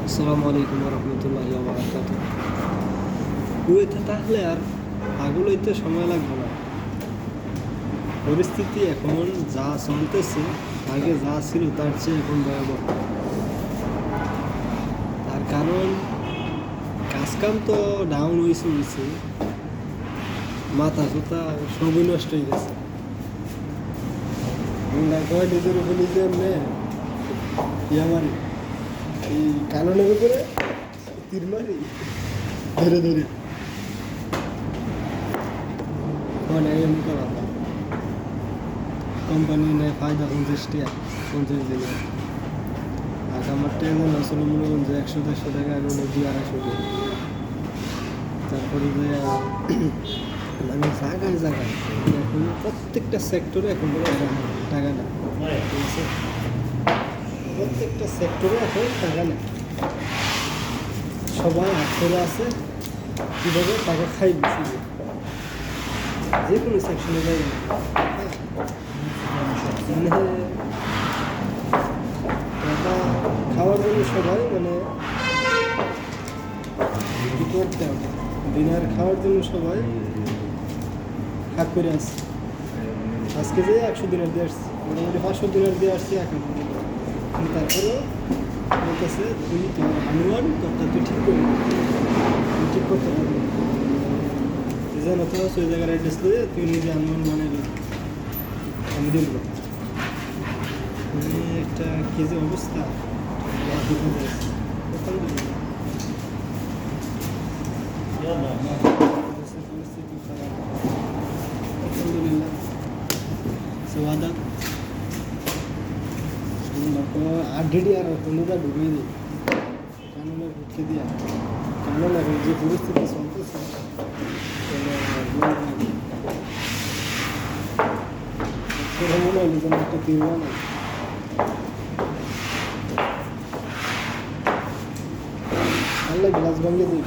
আসসালামু আলাইকুম রহমতুল্লাহি ওয়া বারাকাতুহু। কুয়েতে তাহলে আর পাগল হইতে সময় লাগবে না। পরিস্থিতি এখন যা চলতেছে, আগে যা ছিল তার চেয়ে এখন ভয়াবহ। তার কারণ কাজকাম তো ডাউন হয়েছে, মাথা চোথা সবই নষ্ট হয়ে গেছে। কয় নিজের উপর নিজে এমনি মারি, এই কারণের উপরে তীর মারি ধরে ধরে মানে এমনি করা হয়। কোম্পানি নেয় ফায়দা 50 দিনে, আর আমার ট্রেন আসলে মনে করেন যে 100-150 টাকা, এখন 200-250 টাকা। তারপরে যে মানে জায়গায় এখন প্রত্যেকটা সেক্টরে এখন টাকা না, ঠিক আছে? প্রত্যেকটা সেক্টরে এখন টাকা নেই, সবাই আগ্রহ আছে কীভাবে টাকা খাই বেশি, যে কোনো সেকশনে যাই মানে টাকা খাওয়ার জন্য সবাই মানে কী করতে হবে, ডিনার খাওয়ার জন্য সবাই হাত করে আসছে। আজকে যে 100 দিনের দিয়ে আসছি, মোটামুটি 500 দিনের দিয়ে আসছি এখন। কিন্তু তারপরেও আমার কাছে তুই তোর আনুয়ান তোরটা তুই ঠিক করবি, তুই ঠিক করতে পারবি তুই যেন তো ওই জায়গার অ্যাড্রেস দিয়ে তুই নিজে আনুয়ান বানাইলি, আমি দিব একটা কী যে অবস্থা। পরিস্থিতি খারাপ, আলহামদুলিল্লাহ। সেবাদা আড্ডি আর কোনোটা ঢুকিয়ে দিই কাননে ভুটকে দিয়া, কারণ এখন যে পরিস্থিতি চলতেছে মনে হলো যেন একটা কিনবা না। আল্লাহ গ্লাস ভাঙিয়ে দিই।